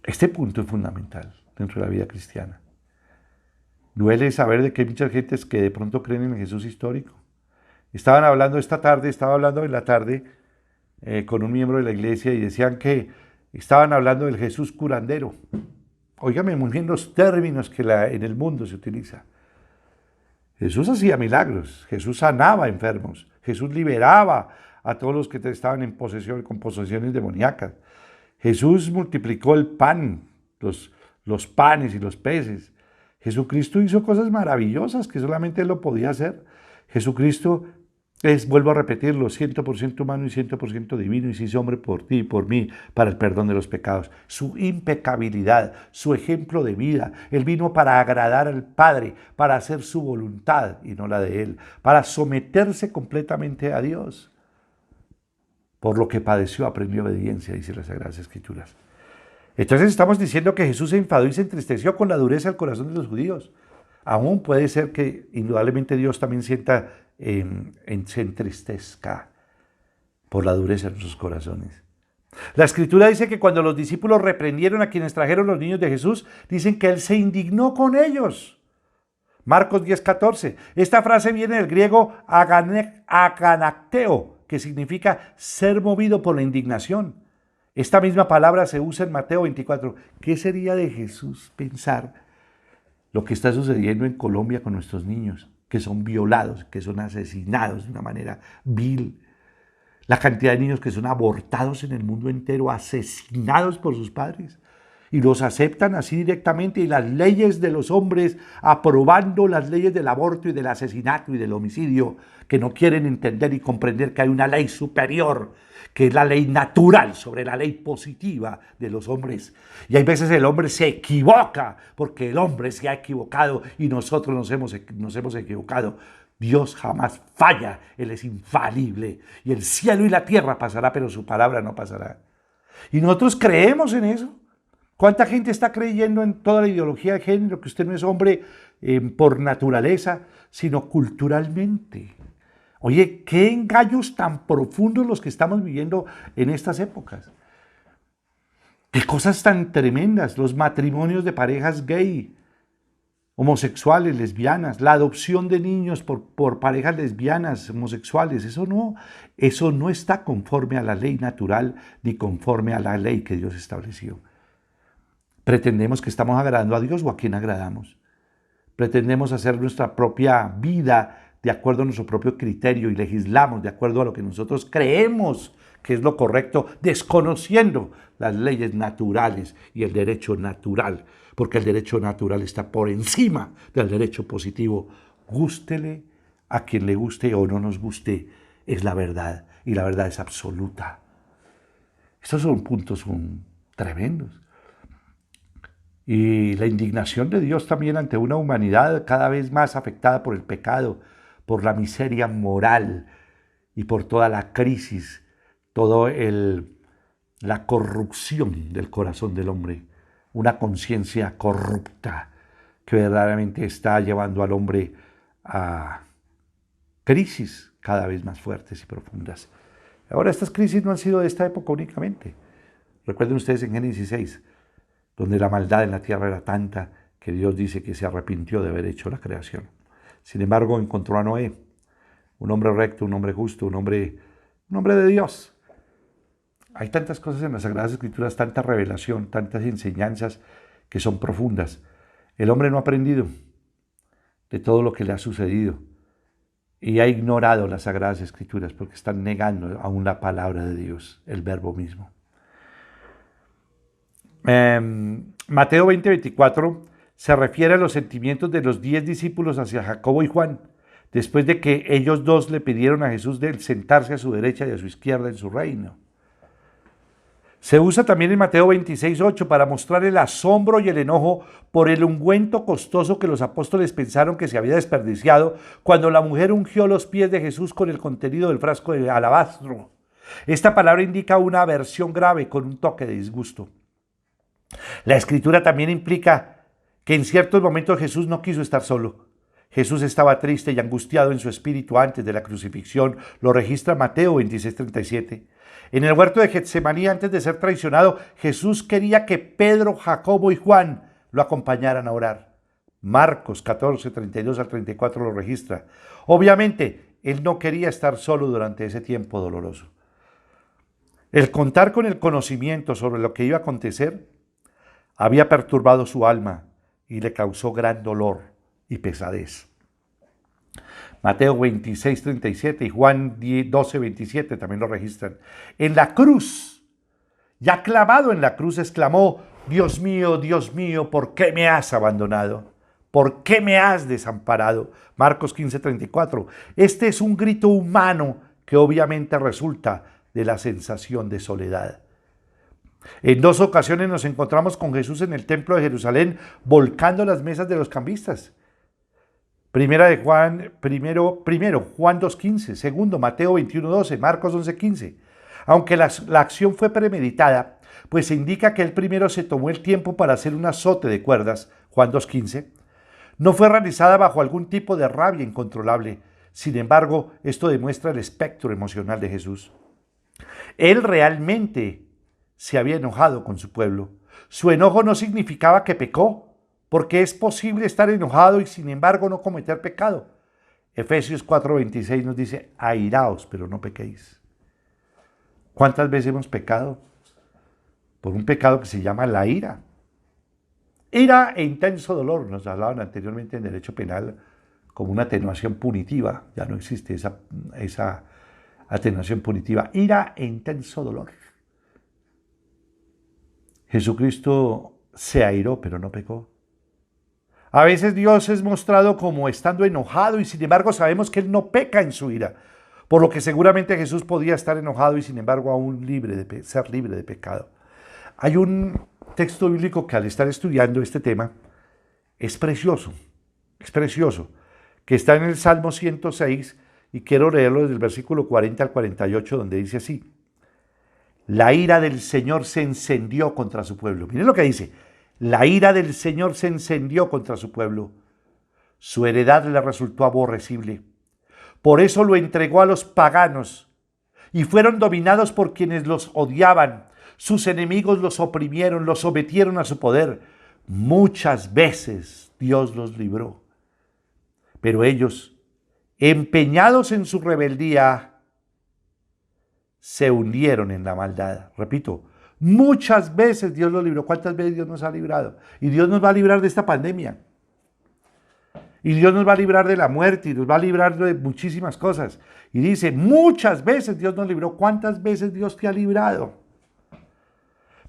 Este punto es fundamental dentro de la vida cristiana. Duele saber de que hay muchas gentes que de pronto creen en el Jesús histórico. Estaba hablando en la tarde con un miembro de la iglesia y decían que Estaban hablando del Jesús curandero. Óigame muy bien los términos que en el mundo se utiliza. Jesús hacía milagros, Jesús sanaba enfermos, Jesús liberaba a todos los que estaban en posesión, con posesiones demoníacas. Jesús multiplicó el pan, los panes y los peces. Jesucristo hizo cosas maravillosas que solamente Él lo podía hacer. Jesucristo es, vuelvo a repetirlo, 100% humano y 100% divino, y se hizo hombre por ti y por mí para el perdón de los pecados. Su impecabilidad, su ejemplo de vida. Él vino para agradar al Padre, para hacer su voluntad y no la de Él, para someterse completamente a Dios. Por lo que padeció, aprendió obediencia, dice las Sagradas Escrituras. Entonces estamos diciendo que Jesús se enfadó y se entristeció con la dureza del corazón de los judíos. Aún puede ser que indudablemente Dios también se entristezca por la dureza de nuestros corazones. La Escritura dice que cuando los discípulos reprendieron a quienes trajeron los niños de Jesús, dicen que Él se indignó con ellos. Marcos 10:14. Esta frase viene del griego aganakteo, que significa ser movido por la indignación. Esta misma palabra se usa en Mateo 24. ¿Qué sería de Jesús pensar lo que está sucediendo en Colombia con nuestros niños, que son violados, que son asesinados de una manera vil? La cantidad de niños que son abortados en el mundo entero, asesinados por sus padres, y los aceptan así directamente, y las leyes de los hombres aprobando las leyes del aborto y del asesinato y del homicidio, que no quieren entender y comprender que hay una ley superior, que es la ley natural sobre la ley positiva de los hombres. Y hay veces el hombre se equivoca, porque el hombre se ha equivocado y nosotros nos hemos equivocado. Dios jamás falla, Él es infalible, y el cielo y la tierra pasará, pero su palabra no pasará. Y nosotros creemos en eso. ¿Cuánta gente está creyendo en toda la ideología de género, que usted no es hombre por naturaleza, sino culturalmente? Oye, qué engaños tan profundos los que estamos viviendo en estas épocas. Qué cosas tan tremendas, los matrimonios de parejas gay, homosexuales, lesbianas, la adopción de niños por parejas lesbianas, homosexuales. Eso no está conforme a la ley natural ni conforme a la ley que Dios estableció. ¿Pretendemos que estamos agradando a Dios o a quién agradamos? ¿Pretendemos hacer nuestra propia vida de acuerdo a nuestro propio criterio y legislamos de acuerdo a lo que nosotros creemos que es lo correcto, desconociendo las leyes naturales y el derecho natural? Porque el derecho natural está por encima del derecho positivo. Gústele a quien le guste o no nos guste, es la verdad, y la verdad es absoluta. Estos son puntos tremendos. Y la indignación de Dios también ante una humanidad cada vez más afectada por el pecado, por la miseria moral y por toda la crisis, toda la corrupción del corazón del hombre, una conciencia corrupta que verdaderamente está llevando al hombre a crisis cada vez más fuertes y profundas. Ahora, estas crisis no han sido de esta época únicamente. Recuerden ustedes en Génesis 6, donde la maldad en la tierra era tanta que Dios dice que se arrepintió de haber hecho la creación. Sin embargo, encontró a Noé, un hombre recto, un hombre justo, un hombre de Dios. Hay tantas cosas en las Sagradas Escrituras, tanta revelación, tantas enseñanzas que son profundas. El hombre no ha aprendido de todo lo que le ha sucedido y ha ignorado las Sagradas Escrituras porque están negando aún la palabra de Dios, el verbo mismo. Mateo 20:24 se refiere a los sentimientos de los 10 discípulos hacia Jacobo y Juan, después de que ellos dos le pidieron a Jesús de sentarse a su derecha y a su izquierda en su reino. Se usa también en Mateo 26:8 para mostrar el asombro y el enojo por el ungüento costoso que los apóstoles pensaron que se había desperdiciado cuando la mujer ungió los pies de Jesús con el contenido del frasco de alabastro. Esta palabra indica una aversión grave con un toque de disgusto. La Escritura también implica que en ciertos momentos Jesús no quiso estar solo. Jesús estaba triste y angustiado en su espíritu antes de la crucifixión. Lo registra Mateo 26:37. En el huerto de Getsemaní, antes de ser traicionado, Jesús quería que Pedro, Jacobo y Juan lo acompañaran a orar. Marcos 14:32-34 lo registra. Obviamente, él no quería estar solo durante ese tiempo doloroso. El contar con el conocimiento sobre lo que iba a acontecer había perturbado su alma y le causó gran dolor y pesadez. Mateo 26:37 y Juan 12:27 también lo registran. En la cruz, ya clavado en la cruz, exclamó: Dios mío, ¿por qué me has abandonado? ¿Por qué me has desamparado? Marcos 15:34. Este es un grito humano que obviamente resulta de la sensación de soledad. En 2 ocasiones nos encontramos con Jesús en el templo de Jerusalén volcando las mesas de los cambistas. Primero Juan 2:15, segundo Mateo 21:12, Marcos 11:15. Aunque la acción fue premeditada, pues se indica que él primero se tomó el tiempo para hacer un azote de cuerdas, Juan 2:15, no fue realizada bajo algún tipo de rabia incontrolable. Sin embargo, esto demuestra el espectro emocional de Jesús. Él realmente se había enojado con su pueblo. Su enojo no significaba que pecó, porque es posible estar enojado y sin embargo no cometer pecado. Efesios 4:26 nos dice: airaos, pero no pequéis. ¿Cuántas veces hemos pecado? Por un pecado que se llama la ira. Ira e intenso dolor, nos hablaban anteriormente en derecho penal como una atenuación punitiva. Ya no existe esa atenuación punitiva. Ira e intenso dolor. Jesucristo se airó, pero no pecó. A veces Dios es mostrado como estando enojado y sin embargo sabemos que Él no peca en su ira, por lo que seguramente Jesús podía estar enojado y sin embargo aún ser libre de pecado. Hay un texto bíblico que al estar estudiando este tema es precioso, que está en el Salmo 106 y quiero leerlo desde el versículo 40 al 48 donde dice así: la ira del Señor se encendió contra su pueblo. Miren lo que dice: la ira del Señor se encendió contra su pueblo. Su heredad le resultó aborrecible. Por eso lo entregó a los paganos y fueron dominados por quienes los odiaban. Sus enemigos los oprimieron, los sometieron a su poder. Muchas veces Dios los libró. Pero ellos, empeñados en su rebeldía, se hundieron en la maldad. Repito, muchas veces Dios los libró. ¿Cuántas veces Dios nos ha librado? Y Dios nos va a librar de esta pandemia. Y Dios nos va a librar de la muerte y nos va a librar de muchísimas cosas. Y dice, muchas veces Dios nos libró. ¿Cuántas veces Dios te ha librado?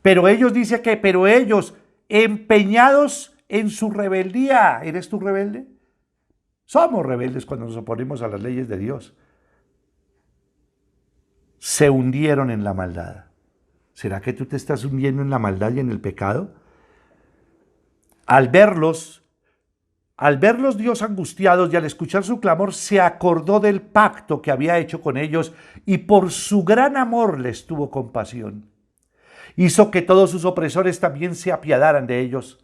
Pero ellos, pero ellos, empeñados en su rebeldía. ¿Eres tú rebelde? Somos rebeldes cuando nos oponemos a las leyes de Dios. Se hundieron en la maldad. ¿Será que tú te estás hundiendo en la maldad y en el pecado? Al verlos Dios angustiados y al escuchar su clamor, se acordó del pacto que había hecho con ellos y por su gran amor les tuvo compasión. Hizo que todos sus opresores también se apiadaran de ellos.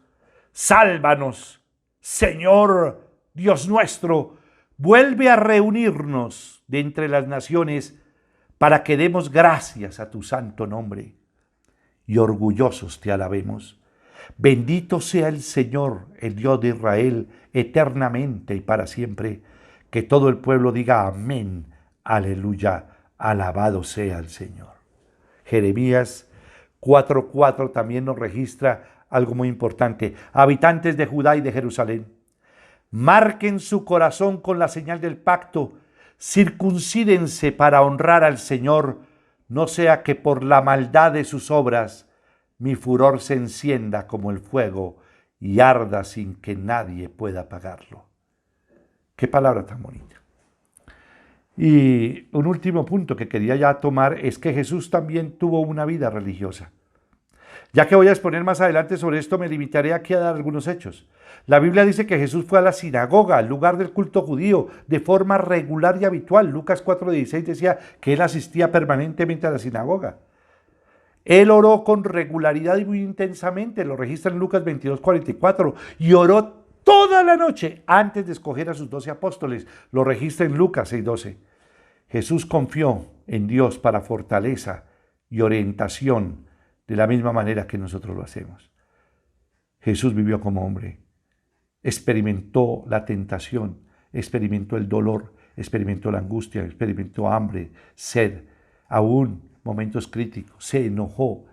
Sálvanos, Señor, Dios nuestro, vuelve a reunirnos de entre las naciones para que demos gracias a tu santo nombre y orgullosos te alabemos. Bendito sea el Señor, el Dios de Israel, eternamente y para siempre. Que todo el pueblo diga amén, aleluya, alabado sea el Señor. Jeremías 4:4 también nos registra algo muy importante. Habitantes de Judá y de Jerusalén, marquen su corazón con la señal del pacto, circuncídense para honrar al Señor, no sea que por la maldad de sus obras mi furor se encienda como el fuego y arda sin que nadie pueda apagarlo. Qué palabra tan bonita. Y un último punto que quería ya tomar es que Jesús también tuvo una vida religiosa. Ya que voy a exponer más adelante sobre esto, me limitaré aquí a dar algunos hechos. La Biblia dice que Jesús fue a la sinagoga, al lugar del culto judío, de forma regular y habitual. Lucas 4:16 decía que él asistía permanentemente a la sinagoga. Él oró con regularidad y muy intensamente, lo registra en Lucas 22:44, y oró toda la noche antes de escoger a sus 12 apóstoles, lo registra en Lucas 6:12. Jesús confió en Dios para fortaleza y orientación de la misma manera que nosotros lo hacemos. Jesús vivió como hombre, experimentó la tentación, experimentó el dolor, experimentó la angustia, experimentó hambre, sed, aún momentos críticos, se enojó,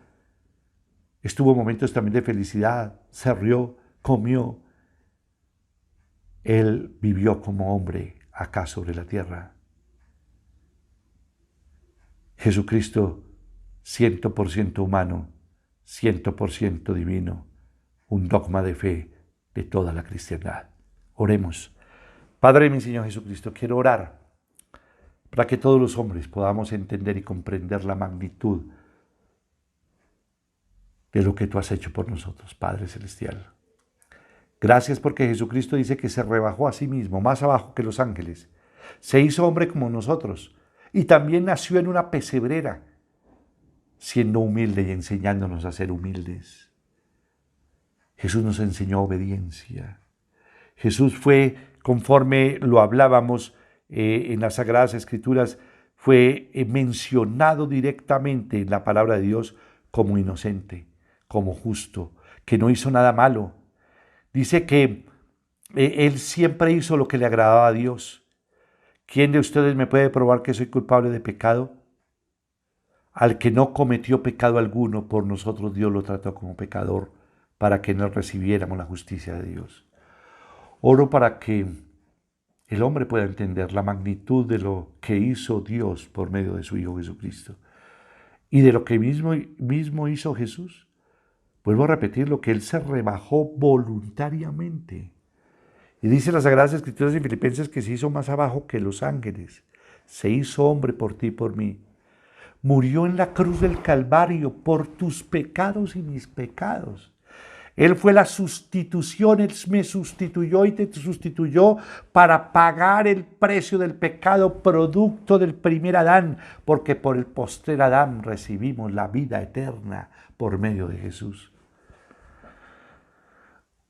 estuvo en momentos también de felicidad, se rió, comió. Él vivió como hombre acá sobre la tierra. Jesucristo, 100% humano, 100% divino, un dogma de fe de toda la cristiandad. Oremos. Padre, mi Señor Jesucristo, quiero orar para que todos los hombres podamos entender y comprender la magnitud de lo que tú has hecho por nosotros, Padre Celestial. Gracias porque Jesucristo dice que se rebajó a sí mismo, más abajo que los ángeles. Se hizo hombre como nosotros y también nació en una pesebrera, siendo humilde y enseñándonos a ser humildes. Jesús nos enseñó obediencia. Jesús fue, conforme lo hablábamos en las Sagradas Escrituras, fue mencionado directamente en la palabra de Dios como inocente, como justo, que no hizo nada malo. Dice que Él siempre hizo lo que le agradaba a Dios. ¿Quién de ustedes me puede probar que soy culpable de pecado? Al que no cometió pecado alguno, por nosotros Dios lo trató como pecador, para que nos recibiéramos la justicia de Dios. Oro para que el hombre pueda entender la magnitud de lo que hizo Dios por medio de su Hijo Jesucristo y de lo que mismo hizo Jesús. Vuelvo a repetir lo que Él se rebajó voluntariamente. Y dice las Sagradas Escrituras en Filipenses que se hizo más abajo que los ángeles. Se hizo hombre por ti y por mí. Murió en la cruz del Calvario por tus pecados y mis pecados. Él fue la sustitución, Él me sustituyó y te sustituyó para pagar el precio del pecado producto del primer Adán, porque por el postrer Adán recibimos la vida eterna por medio de Jesús.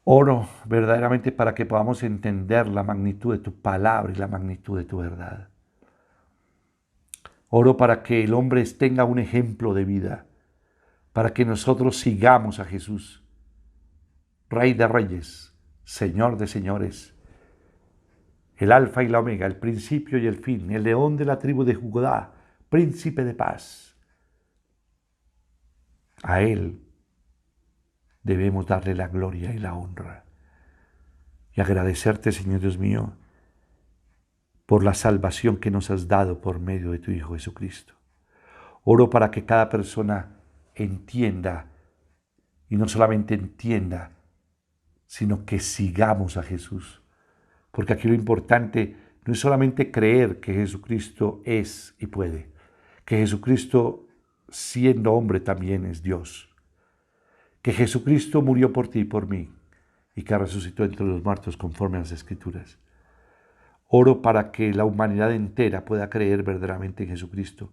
Oro verdaderamente para que podamos entender la magnitud de tu palabra y la magnitud de tu verdad. Oro para que el hombre tenga un ejemplo de vida, para que nosotros sigamos a Jesús, Rey de Reyes, Señor de Señores, el Alfa y la Omega, el principio y el fin, el león de la tribu de Judá, príncipe de paz. A Él debemos darle la gloria y la honra. Y agradecerte, Señor Dios mío, por la salvación que nos has dado por medio de tu Hijo Jesucristo. Oro para que cada persona entienda, y no solamente entienda, sino que sigamos a Jesús. Porque aquí lo importante no es solamente creer que Jesucristo es y puede, que Jesucristo, siendo hombre, también es Dios, que Jesucristo murió por ti y por mí, y que resucitó entre los muertos conforme a las Escrituras. Oro para que la humanidad entera pueda creer verdaderamente en Jesucristo,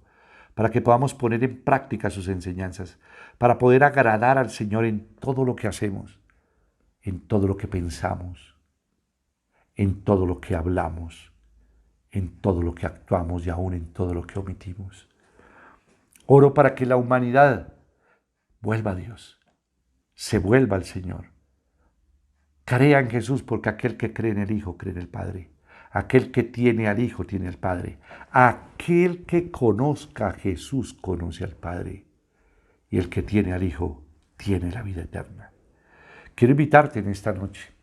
para que podamos poner en práctica sus enseñanzas, para poder agradar al Señor en todo lo que hacemos, en todo lo que pensamos, en todo lo que hablamos, en todo lo que actuamos y aún en todo lo que omitimos. Oro para que la humanidad vuelva a Dios, se vuelva al Señor. Crea en Jesús, porque aquel que cree en el Hijo cree en el Padre. Aquel que tiene al Hijo tiene al Padre. Aquel que conozca a Jesús conoce al Padre. Y el que tiene al Hijo tiene la vida eterna. Quiero invitarte en esta noche,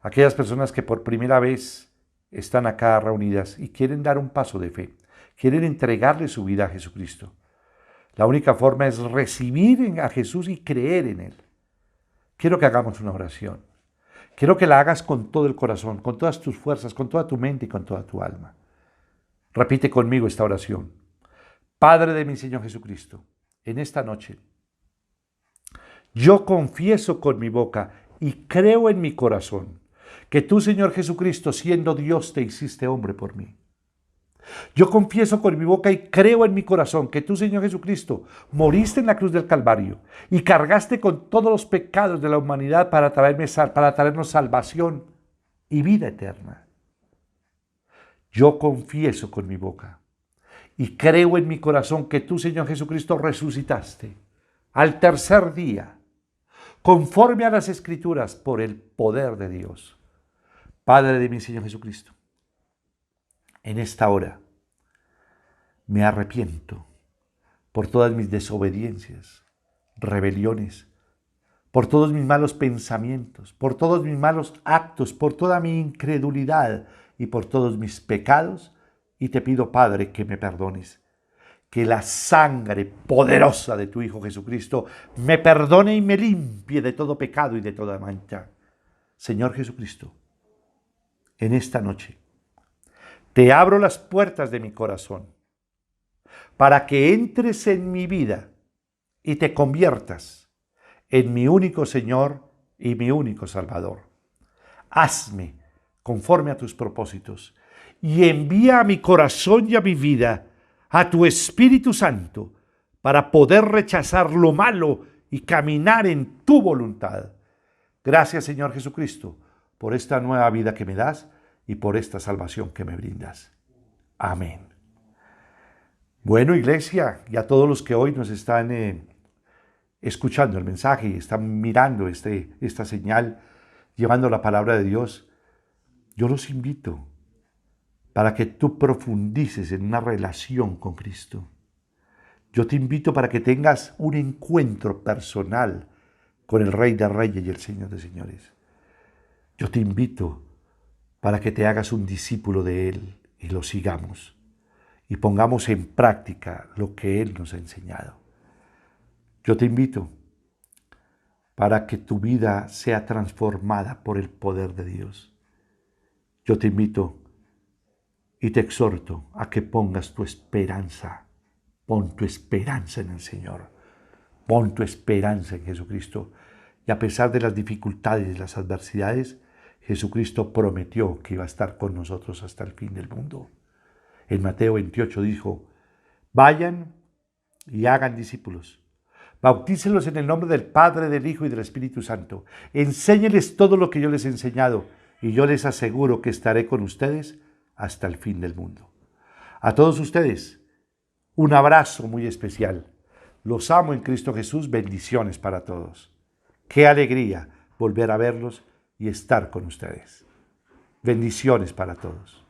aquellas personas que por primera vez están acá reunidas y quieren dar un paso de fe, quieren entregarle su vida a Jesucristo. La única forma es recibir a Jesús y creer en Él. Quiero que hagamos una oración. Quiero que la hagas con todo el corazón, con todas tus fuerzas, con toda tu mente y con toda tu alma. Repite conmigo esta oración. Padre de mi Señor Jesucristo, en esta noche, yo confieso con mi boca y creo en mi corazón que tú, Señor Jesucristo, siendo Dios, te hiciste hombre por mí. Yo confieso con mi boca y creo en mi corazón que tú, Señor Jesucristo, moriste en la cruz del Calvario y cargaste con todos los pecados de la humanidad para traernos salvación y vida eterna. Yo confieso con mi boca y creo en mi corazón que tú, Señor Jesucristo, resucitaste al tercer día, conforme a las Escrituras, por el poder de Dios. Padre de mi Señor Jesucristo, en esta hora me arrepiento por todas mis desobediencias, rebeliones, por todos mis malos pensamientos, por todos mis malos actos, por toda mi incredulidad y por todos mis pecados. Y te pido, Padre, que me perdones. Que la sangre poderosa de tu Hijo Jesucristo me perdone y me limpie de todo pecado y de toda mancha. Señor Jesucristo, en esta noche te abro las puertas de mi corazón para que entres en mi vida y te conviertas en mi único Señor y mi único Salvador. Hazme conforme a tus propósitos y envía a mi corazón y a mi vida a tu Espíritu Santo para poder rechazar lo malo y caminar en tu voluntad. Gracias, Señor Jesucristo, por esta nueva vida que me das y por esta salvación que me brindas. Amén. Bueno, iglesia, y a todos los que hoy nos están escuchando el mensaje y están mirando esta señal, llevando la palabra de Dios, yo los invito para que tú profundices en una relación con Cristo. Yo te invito para que tengas un encuentro personal con el Rey de Reyes y el Señor de Señores. Yo te invito para que te hagas un discípulo de Él y lo sigamos y pongamos en práctica lo que Él nos ha enseñado. Yo te invito para que tu vida sea transformada por el poder de Dios. Yo te invito y te exhorto a que pongas tu esperanza. Pon tu esperanza en el Señor. Pon tu esperanza en Jesucristo. Y a pesar de las dificultades y las adversidades, Jesucristo prometió que iba a estar con nosotros hasta el fin del mundo. En Mateo 28 dijo, vayan y hagan discípulos. Bautícenlos en el nombre del Padre, del Hijo y del Espíritu Santo. Enséñeles todo lo que yo les he enseñado y yo les aseguro que estaré con ustedes hasta el fin del mundo. A todos ustedes, un abrazo muy especial. Los amo en Cristo Jesús. Bendiciones para todos. Qué alegría volver a verlos y estar con ustedes. Bendiciones para todos.